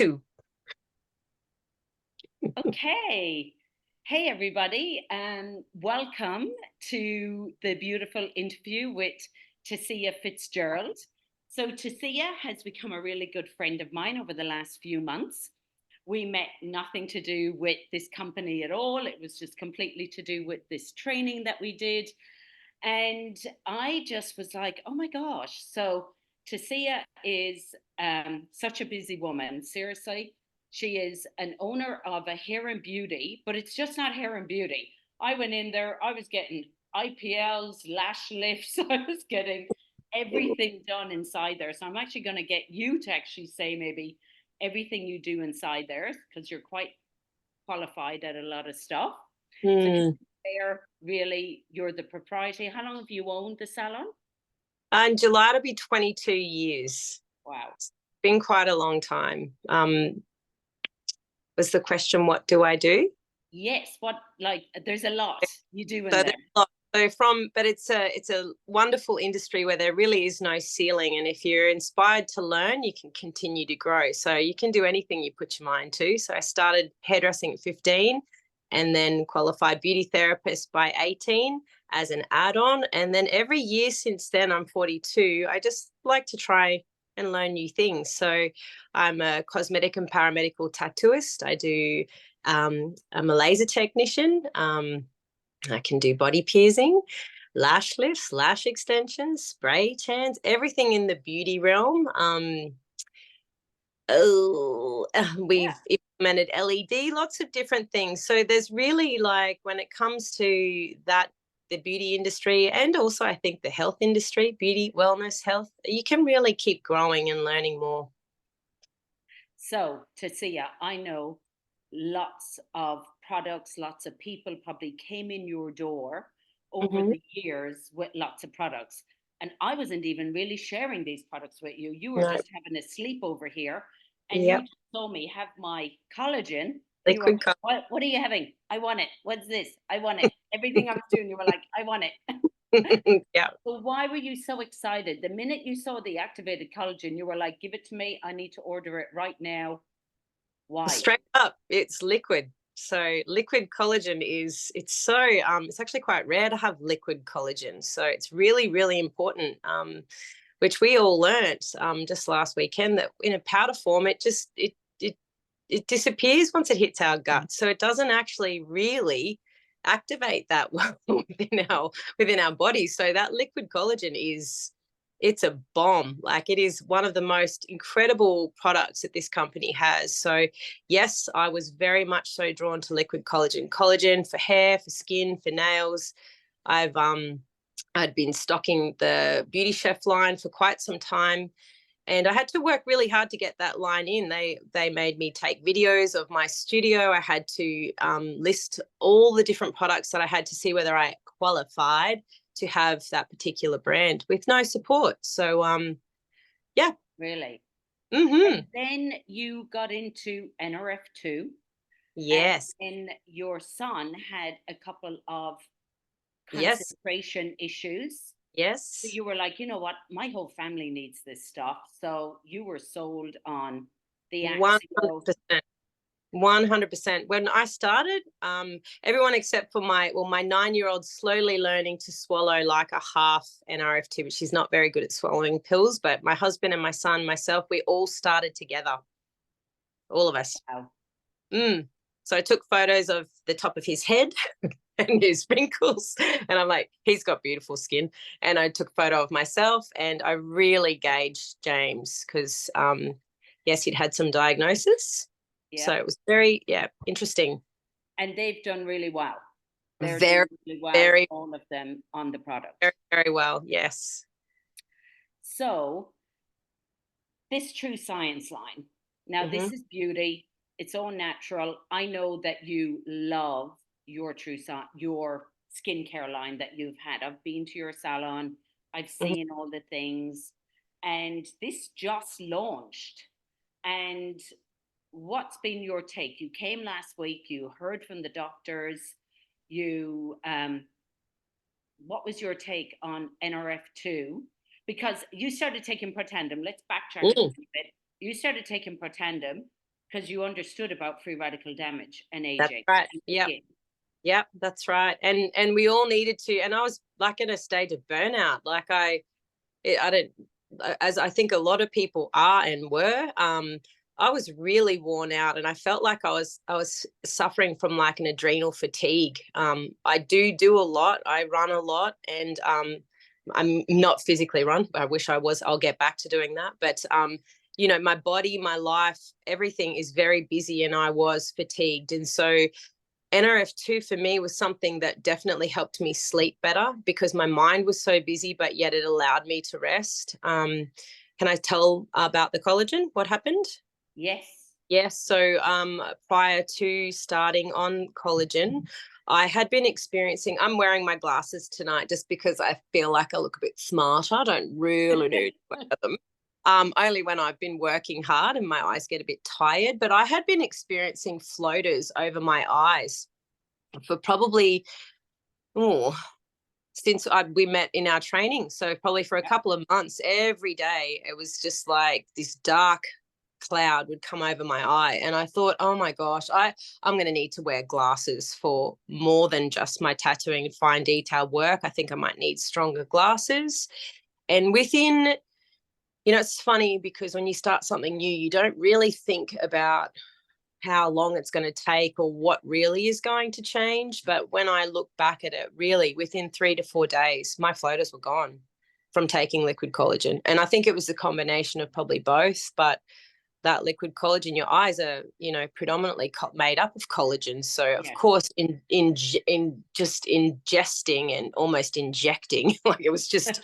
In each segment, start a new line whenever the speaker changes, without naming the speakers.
2.
Okay. Hey, everybody, and welcome to the beautiful interview with Tessia Fitzgerald. So Tessia has become a really good friend of mine over the last few months. We met nothing to do with this company at all. It was just completely to do with this training that we did. And I just was like, oh my gosh. So Tessia is such a busy woman. Seriously, she is an owner of a hair and beauty, but it's just not hair and beauty. I went in there, I was getting IPLs, lash lifts, I was getting everything done inside there. So I'm actually going to get you to actually say maybe everything you do inside there because you're quite qualified at a lot of stuff. So
Mm.
there, really, you're the proprietor. How long have you owned the salon?
In July, it'll be 22 years.
Wow.
It's been quite a long time. Was the question, what do I do?
Yes. What, like, there's a lot you do in
So
there.
but it's a wonderful industry where there really is no ceiling, and if you're inspired to learn, you can continue to grow. So you can do anything you put your mind to. So I started hairdressing at 15, and then qualified beauty therapist by 18 as an add-on, and then every year since then, I'm 42. I just like to try and learn new things. So I'm a cosmetic and paramedical tattooist. I'm a laser technician. I can do body piercing, lash lifts, lash extensions, spray tans, everything in the beauty realm. We've implemented LED, lots of different things. So there's really, like, when it comes to that, the beauty industry, and also I think the health industry, beauty, wellness, health, you can really keep growing and learning more.
So, Tessia, I know lots of products, lots of people probably came in your door over
Mm-hmm.
the years with lots of products. And I wasn't even really sharing these products with you. You were
No.
just having a sleepover here, and you
Yep.
just saw me have my collagen. And you were
Liquid
like, what are you having? I want it. What's this? I want it. Everything I was doing, you were like, I want it.
Yeah.
So why were you so excited? The minute you saw the activated collagen, you were like, give it to me. I need to order it right now. Why?
Straight up, it's liquid. So liquid collagen it's actually quite rare to have liquid collagen. So it's really, really important, which we all learnt just last weekend, that in a powder form, it disappears once it hits our gut. So it doesn't actually really activate that well within our body. So that liquid collagen it's a bomb. Like, it is one of the most incredible products that this company has. So yes, I was very much so drawn to liquid collagen for hair, for skin, for nails. I'd been stocking the Beauty Chef line for quite some time, and I had to work really hard to get that line in. They made me take videos of my studio. I had to list all the different products that I had to see whether I qualified to have that particular brand with no support. So yeah.
Really?
Mm-hmm.
And then you got into Nrf2, and
Yes.
then your son had a couple of
Yes.
concentration issues. So
Yes.
you were like, you know what? My whole family needs this stuff. So you were sold on the Axio.
100%. 100%. When I started, everyone except for my 9-year-old slowly learning to swallow like a half Nrf2, but she's not very good at swallowing pills. But my husband and my son, myself, we all started together, all of us.
Wow.
So I took photos of the top of his head and his wrinkles, and I'm like, he's got beautiful skin. And I took a photo of myself, and I really gauged James because, yes, he'd had some diagnosis.
Yeah.
So it was very, interesting.
And they've done really well. They're
Very,
doing really well,
very,
all of them on the product.
very, very well. Yes.
So this True Science line. Now,
Mm-hmm.
this is beauty. It's all natural. I know that you love your your skincare line that you've had. I've been to your salon. I've
Mm-hmm.
seen all the things, and this just launched. And what's been your take? You came last week. You heard from the doctors. You what was your take on Nrf2? Because you started taking Protandim. Let's backtrack a little bit. You started taking Protandim. because you understood about free radical damage and
That's
aging.
right. Yep, that's right. And we all needed to, and I was like in a state of burnout. Like I don't, as I think a lot of people are and were, I was really worn out, and I felt like I was suffering from like an adrenal fatigue. I do a lot. I run a lot, and I'm not physically run. I wish I was. I'll get back to doing that. But you know, my body, my life, everything is very busy, and I was fatigued. And so NRF2 for me was something that definitely helped me sleep better because my mind was so busy, but yet it allowed me to rest. Can I tell about the collagen? What happened?
Yes.
Yes. So prior to starting on collagen, I had been experiencing, I'm wearing my glasses tonight just because I feel like I look a bit smarter. I don't really need to wear them. Only when I've been working hard and my eyes get a bit tired. But I had been experiencing floaters over my eyes for probably, since we met in our training. So probably for a couple of months, every day, it was just like this dark cloud would come over my eye. And I thought, oh my gosh, I'm going to need to wear glasses for more than just my tattooing and fine detail work. I think I might need stronger glasses. And within, you know, it's funny because when you start something new, you don't really think about how long it's going to take or what really is going to change. But when I look back at it, really within 3 to 4 days, my floaters were gone from taking liquid collagen. And I think it was the combination of probably both, but that liquid collagen, your eyes are, you know, predominantly made up of collagen. So of course, in just ingesting and almost injecting, like it was just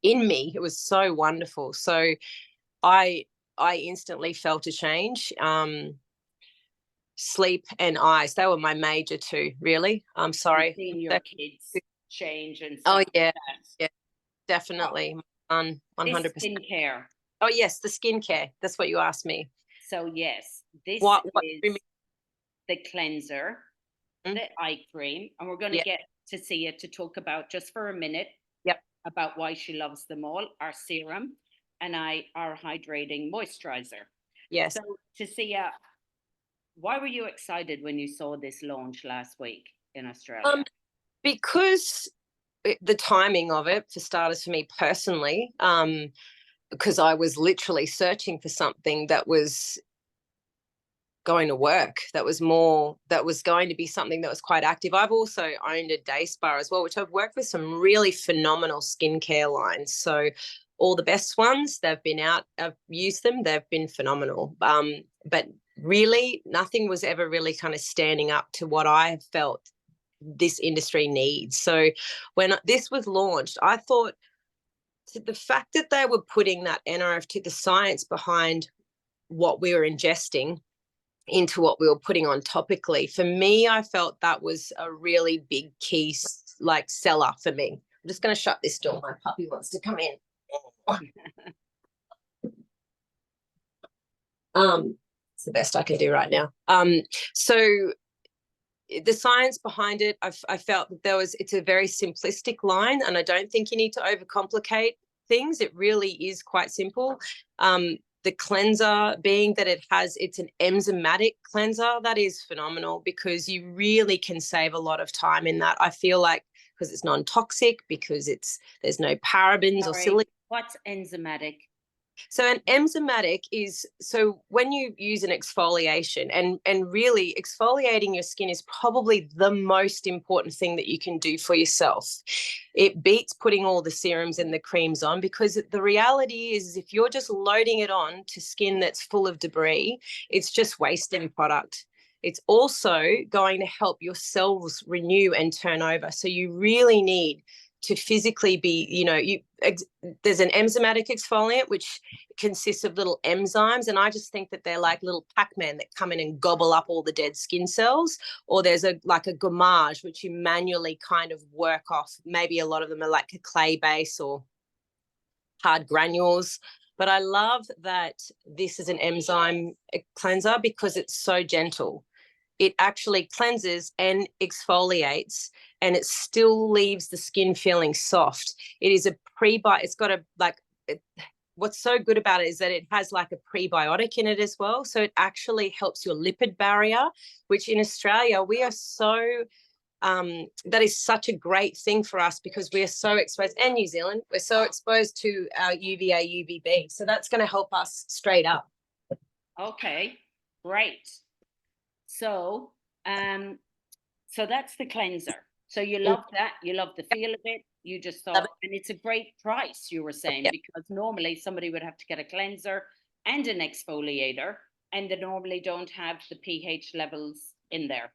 in me. It was so wonderful. So I instantly felt a change. Sleep and eyes, they were my major two, really. I'm sorry.
Seeing your kids change and
stuff.
Oh
yeah, definitely. 100%.
Skincare.
Oh yes, the skincare. That's what you asked me.
So yes, this is the cleanser, the eye cream, and we're going to get Tessia to talk about just for a minute about why she loves them all, our serum and our hydrating moisturizer.
Yes.
So Tessia, why were you excited when you saw this launch last week in Australia?
Because the timing of it, for starters, for me personally, because I was literally searching for something that was going to work, that was going to be something that was quite active. I've also owned a day spa as well, which I've worked with some really phenomenal skincare lines. So all the best ones, they've been out, I've used them, they've been phenomenal. But really nothing was ever really kind of standing up to what I felt this industry needs. So when this was launched, I thought the fact that they were putting that NRF2, the science behind what we were ingesting into what we were putting on topically, for me, I felt that was a really big key, like, seller for me. I'm just going to shut this door. My puppy wants to come in. It's the best I can do right now. So the science behind it, I felt that it's a very simplistic line, and I don't think you need to overcomplicate things. It really is quite simple. The cleanser being that it's an enzymatic cleanser, that is phenomenal because you really can save a lot of time in that. I feel like because it's non-toxic, because there's no parabens or silicone.
What's enzymatic?
So an enzymatic is, so when you use an exfoliation, and really exfoliating your skin is probably the most important thing that you can do for yourself. It beats putting all the serums and the creams on, because the reality is if you're just loading it on to skin that's full of debris, it's just wasting product. It's also going to help your cells renew and turn over. So you really need to physically be, there's an enzymatic exfoliant, which consists of little enzymes. And I just think that they're like little Pac-Man that come in and gobble up all the dead skin cells. Or there's a gommage, which you manually kind of work off. Maybe a lot of them are like a clay base or hard granules. But I love that this is an enzyme cleanser because it's so gentle. It actually cleanses and exfoliates, and it still leaves the skin feeling soft. It is a pre-bite. It's got what's so good about it is that it has like a prebiotic in it as well. So it actually helps your lipid barrier, which in Australia, we are so, that is such a great thing for us because we are so exposed, and New Zealand, we're so exposed to our UVA, UVB. So that's going to help us straight up.
Okay, great. So, so that's the cleanser. So you love that. You love the feel of it. You just thought, and it's a great price, you were saying, because normally somebody would have to get a cleanser and an exfoliator, and they normally don't have the pH levels in there.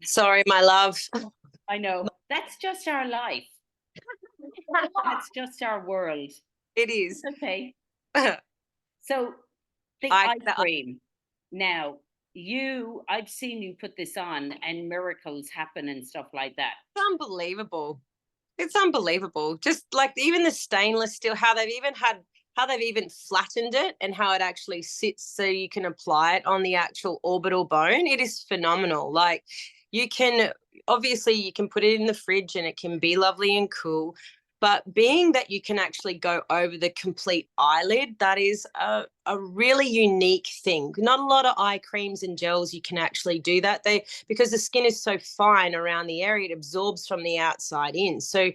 Sorry, my love.
I know. That's just our life. That's just our world.
It is.
Okay. So the eye cream. Now, I've seen you put this on and miracles happen and stuff like that.
It's unbelievable. It's unbelievable. Just like even the stainless steel, how they've even flattened it and how it actually sits so you can apply it on the actual orbital bone. It is phenomenal. Like you can put it in the fridge and it can be lovely and cool. But being that you can actually go over the complete eyelid, that is a really unique thing. Not a lot of eye creams and gels you can actually do that. Because the skin is so fine around the area, it absorbs from the outside in. So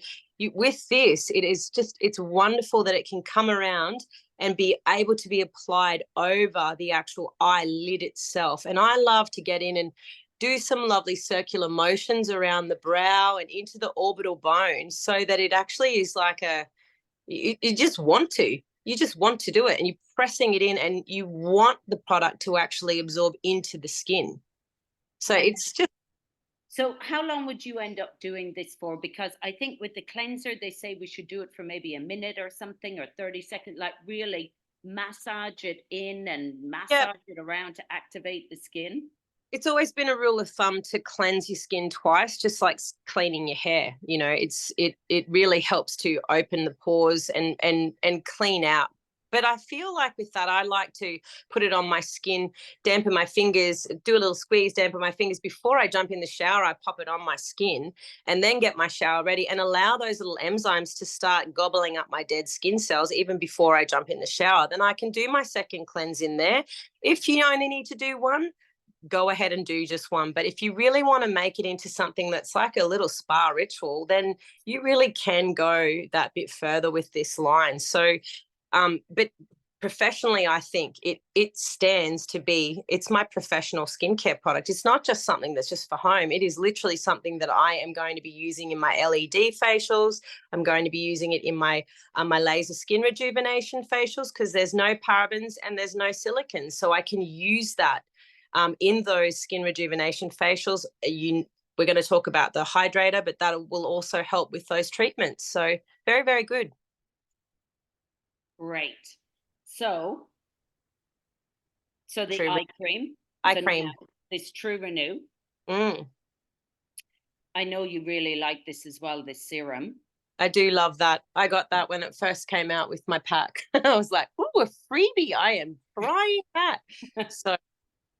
with this, it's wonderful that it can come around and be able to be applied over the actual eyelid itself. And I love to get in and do some lovely circular motions around the brow and into the orbital bone so that it actually is like you just want to do it, and you're pressing it in and you want the product to actually absorb into the skin. So it's just.
So how long would you end up doing this for? Because I think with the cleanser, they say we should do it for maybe a minute or something, or 30 seconds, like really massage it in and massage it around to activate the skin.
It's always been a rule of thumb to cleanse your skin twice, just like cleaning your hair. You know, it really helps to open the pores and clean out. But I feel like with that, I like to put it on my skin, dampen my fingers, do a little squeeze, dampen my fingers before I jump in the shower. I pop it on my skin and then get my shower ready and allow those little enzymes to start gobbling up my dead skin cells even before I jump in the shower. Then I can do my second cleanse in there. If you only need to do one, go ahead and do just one. But if you really want to make it into something that's like a little spa ritual, then you really can go that bit further with this line. So, but professionally, I think it stands to be, it's my professional skincare product. It's not just something that's just for home. It is literally something that I am going to be using in my LED facials. I'm going to be using it in my laser skin rejuvenation facials because there's no parabens and there's no silicone. So I can use that in those skin rejuvenation facials. We're going to talk about the hydrator, but that will also help with those treatments. So very, very good.
Great. So the
True
eye cream.
Eye cream.
This True Renew. I know you really like this as well, this serum.
I do love that. I got that when it first came out with my pack. I was like, oh, a freebie. I am trying that. So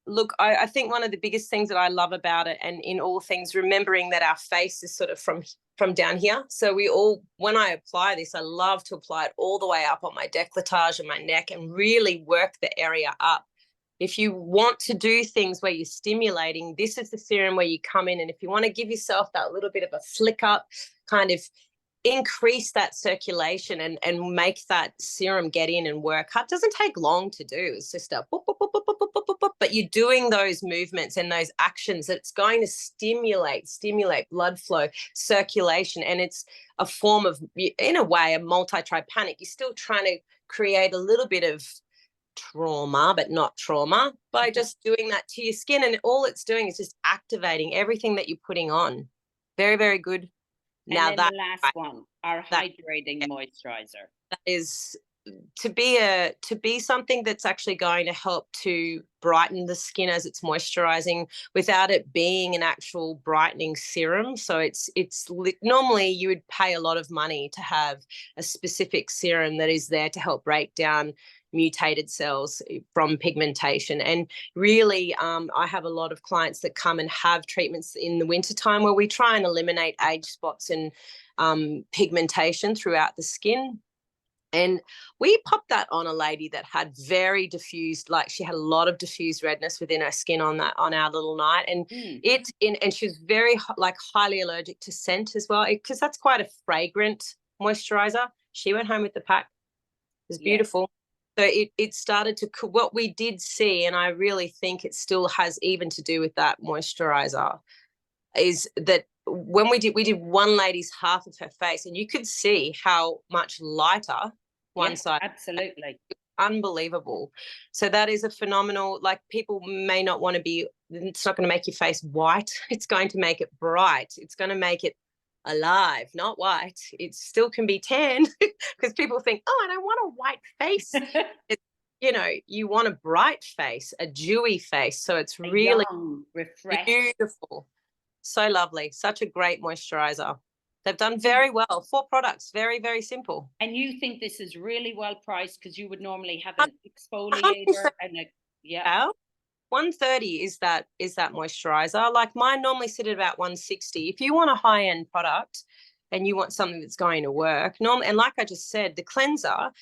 look, I think one of the biggest things that I love about it, and in all things, remembering that our face is sort of from down here. So when I apply this, I love to apply it all the way up on my décolletage and my neck and really work the area up. If you want to do things where you're stimulating, this is the serum where you come in. And if you want to give yourself that little bit of a flick up, kind of increase that circulation and make that serum get in and work. It doesn't take long to do. It's just a boop, boop, boop, boop, boop, boop, boop, boop. But you're doing those movements and those actions that's going to stimulate blood flow, circulation. And it's a form of, in a way, a multi-trypanic. You're still trying to create a little bit of trauma, but not trauma, by just doing that to your skin. And all it's doing is just activating everything that you're putting on. Very, very good.
Now and then the last one, our hydrating moisturizer.
That is to be something that's actually going to help to brighten the skin as it's moisturizing without it being an actual brightening serum. So it's normally you would pay a lot of money to have a specific serum that is there to help break down mutated cells from pigmentation. And really, I have a lot of clients that come and have treatments in the wintertime where we try and eliminate age spots and pigmentation throughout the skin. And we popped that on a lady that had very diffused, like she had a lot of diffused redness within her skin on our little night. And and she was very like highly allergic to scent as well, because that's quite a fragrant moisturizer. She went home with the pack. It was beautiful. So it started to, what we did see, and I really think it still has even to do with that moisturizer, is that when we did one lady's half of her face, and you could see how much lighter one side.
Absolutely.
Unbelievable. So that is a phenomenal, like, people may not want to be, it's not going to make your face white. It's going to make it bright. It's going to make it alive, not white. It still can be tan, because people think, oh, I don't want a white face. You want a bright face, a dewy face. So it's really beautiful. So lovely. Such a great moisturizer. They've done very well. 4 products, very, very simple.
And you think this is really well priced, because you would normally have an exfoliator and a
130 is that moisturizer. Like, mine normally sit at about 160. If you want a high-end product and you want something that's going to work, and like I just said, the cleanser,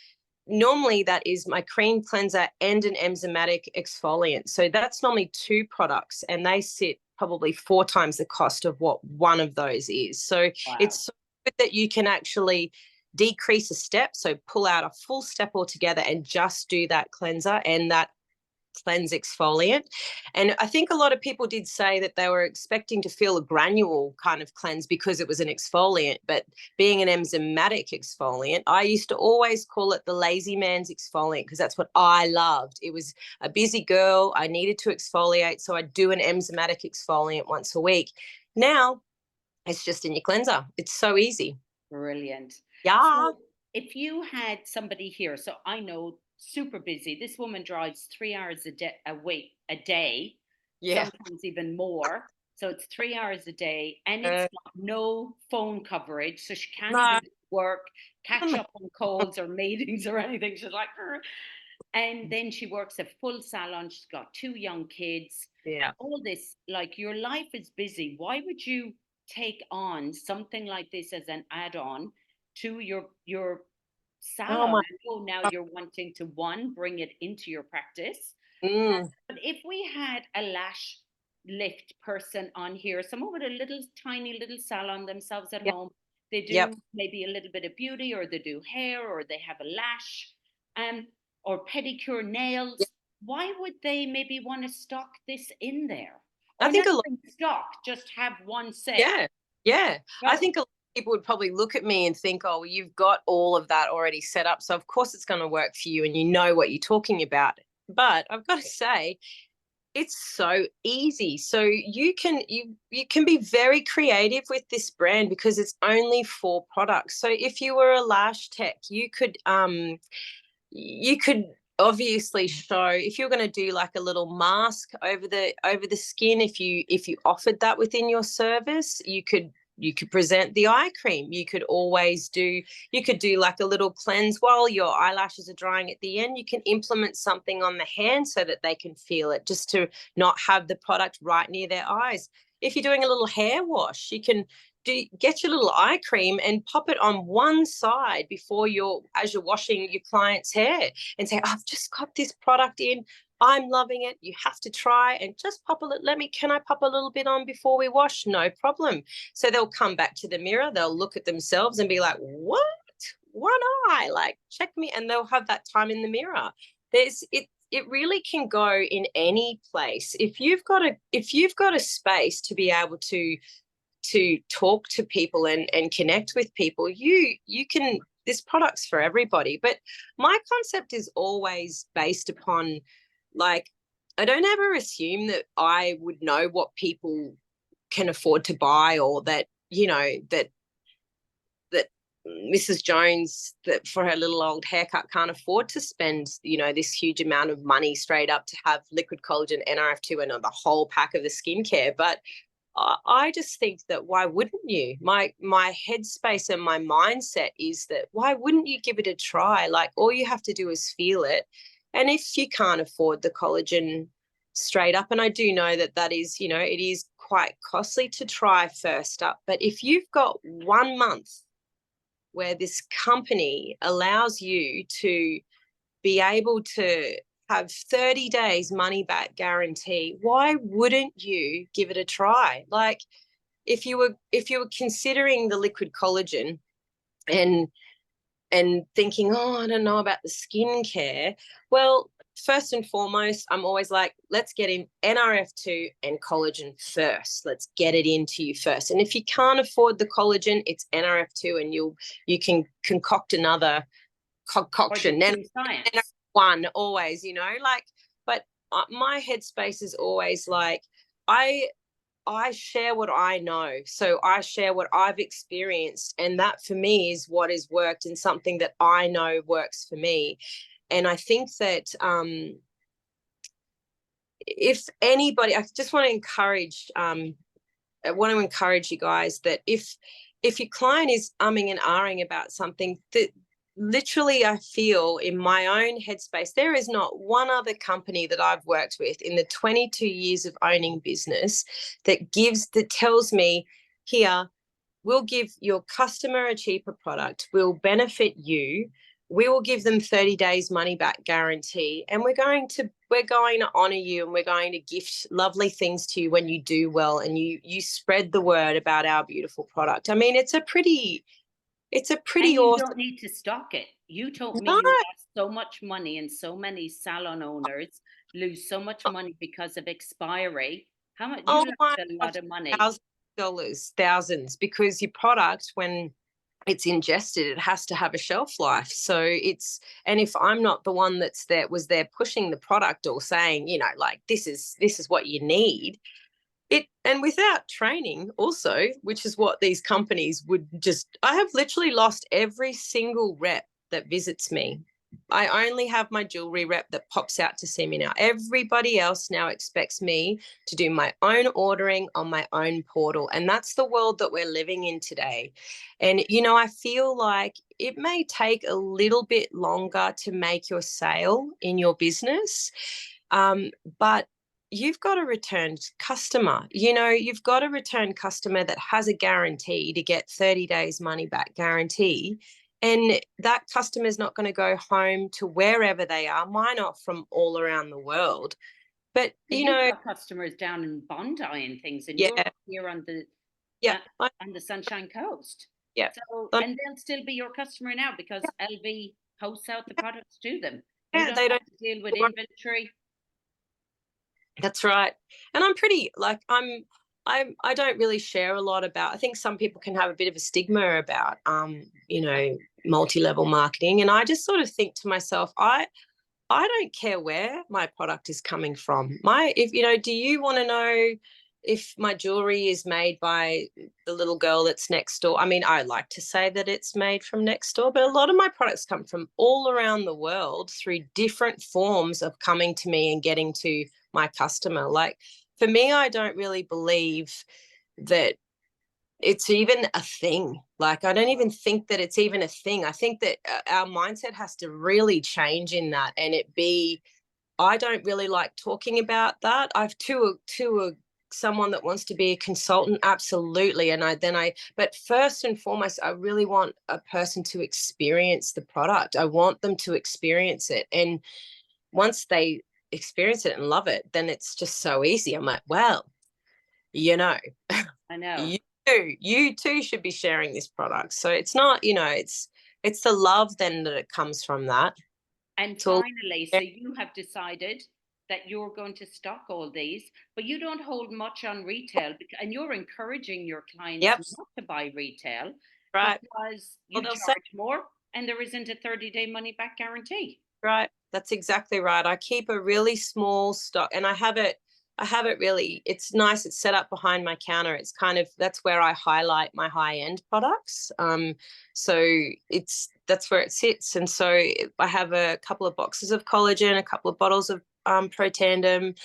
normally that is my cream cleanser and an enzymatic exfoliant. So that's normally 2 products, and they sit probably 4 times the cost of what one of those is. So it's so good that you can actually decrease a step, so pull out a full step altogether and just do that cleanser and that cleanse exfoliant. And I think a lot of people did say that they were expecting to feel a granule kind of cleanse because it was an exfoliant, but being an enzymatic exfoliant, I used to always call it the lazy man's exfoliant, because that's what I loved. It was a busy girl, I needed to exfoliate, so I'd do an enzymatic exfoliant once a week. Now it's just in your cleanser. It's so easy.
Brilliant.
Yeah.
So if you had somebody here, so I know, super busy. This woman drives 3 hours a day, sometimes even more. So it's 3 hours a day, and it's got no phone coverage, so she can't even work, catch up on calls or meetings or anything. She's like, and then she works a full salon. She's got 2 young kids. All this, like, your life is busy. Why would you take on something like this as an add-on to your salon? I know now you're wanting to, bring it into your practice. But if we had a lash lift person on here, someone with a little tiny little salon themselves at home, they do maybe a little bit of beauty, or they do hair, or they have a lash, or pedicure, nails, why would they maybe want to stock this in there? Or I think a lot stock, just have one set.
I think a lot of people would probably look at me and think, oh, well, you've got all of that already set up, so of course it's going to work for you and you know what you're talking about. But I've got to say, it's so easy. So you can be very creative with this brand, because it's only 4 products. So if you were a lash tech, you could obviously show, if you're going to do like a little mask over the skin, if you offered that within your service, you could present the eye cream. You could do like a little cleanse while your eyelashes are drying at the end. You can implement something on the hand so that they can feel it, just to not have the product right near their eyes. If you're doing a little hair wash, you can get your little eye cream and pop it on one side as you're washing your client's hair, and say, I've just got this product in, I'm loving it, you have to try, and just pop a little, can I pop a little bit on before we wash? No problem. So they'll come back to the mirror, they'll look at themselves and be like, what? One eye, like, check me. And they'll have that time in the mirror. It really can go in any place. If you've got a space to be able to talk to people and connect with people, you can, this product's for everybody. But my concept is always based upon, like, I don't ever assume that I would know what people can afford to buy, or that, that Mrs. Jones, that for her little old haircut, can't afford to spend, this huge amount of money straight up to have liquid collagen, Nrf2, and the whole pack of the skincare. But I just think that, why wouldn't you? My headspace and my mindset is that, why wouldn't you give it a try? Like, all you have to do is feel it. And if you can't afford the collagen straight up, and I do know that is, it is quite costly to try first up, but if you've got 1 month where this company allows you to be able to have 30 days money back guarantee, why wouldn't you give it a try? Like, if you were considering the liquid collagen and thinking, oh, I don't know about the skincare, well, first and foremost, I'm always like, let's get in Nrf2 and collagen first. Let's get it into you first. And if you can't afford the collagen, it's Nrf2, and you can concoct another concoction. And one always, you know, like, but my headspace is always like, I share what I know. So I share what I've experienced. And that for me is what has worked and something that I know works for me. And I think that if anybody, I just want to encourage, you guys that if your client is umming and ahhing about something, that literally I feel in my own headspace, there is not one other company that I've worked with in the 22 years of owning business that tells me, here, we'll give your customer a cheaper product, we'll benefit you, we will give them 30 days money back guarantee, and we're going to honor you, and we're going to gift lovely things to you when you do well and you spread the word about our beautiful product. I mean, it's a pretty awesome.
You don't need to stock it. You told me you lost so much money, and so many salon owners lose so much money because of expiry. How much? You lost a lot of money.
Thousands, because your product, when it's ingested, it has to have a shelf life. So and if I'm not the one was there pushing the product or saying, you know, like, this is what you need, and without training also, which is what these companies would I have literally lost every single rep that visits me. I only have my jewelry rep that pops out to see me now. Everybody else now expects me to do my own ordering on my own portal. And that's the world that we're living in today. And, you know, I feel like it may take a little bit longer to make your sale in your business, but you've got a return customer. You know, you've got a return customer that has a guarantee to get 30 days money back guarantee. And that customer is not going to go home to wherever they are. Mine are from all around the world. But, you know,
got customers down in Bondi and things, and you're here on the on the Sunshine Coast.
Yeah.
So, and they'll still be your customer now because LV hosts out the products to them. They don't have to deal with inventory.
That's right. And I'm pretty, like, I don't really share a lot about, I think some people can have a bit of a stigma about, you know, multi-level marketing. And I just sort of think to myself, I don't care where my product is coming from. If, you know, do you want to know if my jewelry is made by the little girl that's next door? I mean, I like to say that it's made from next door, but a lot of my products come from all around the world through different forms of coming to me and getting to my customer. Like, for me, I don't really believe that it's even a thing. Like, I don't even think that it's even a thing. I think that our mindset has to really change in that, and I don't really like talking about that. I've someone that wants to be a consultant, absolutely. But first and foremost, I really want a person to experience the product. I want them to experience it. And once they experience it and love it, then it's just so easy. I'm like, well, you know,
I know.
You too should be sharing this product. So it's not, you know, it's the love then that it comes from that.
And finally, so you have decided that you're going to stock all these, but you don't hold much on retail, and you're encouraging your clients not to buy retail,
right?
Because you charge more and there isn't a 30-day money back guarantee.
Right. That's exactly right. I keep a really small stock, and I have it really, it's nice. It's set up behind my counter. It's kind of, that's where I highlight my high-end products. So that's where it sits. And so I have a couple of boxes of collagen, a couple of bottles of Protandim,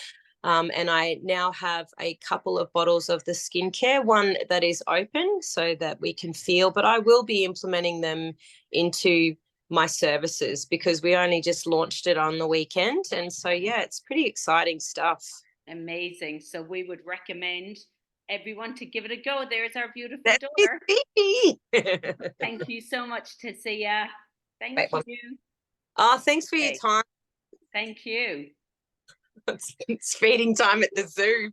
and I now have a couple of bottles of the skincare, one that is open so that we can feel, but I will be implementing them into my services because we only just launched it on the weekend. And so, yeah, it's pretty exciting stuff.
Amazing. So we would recommend everyone to give it a go. There's our beautiful
That's
daughter.
me.
Thank you so much, Tessia. Thank you.
Oh, thanks for your
Okay.
time.
Thank you.
It's feeding time at the zoo.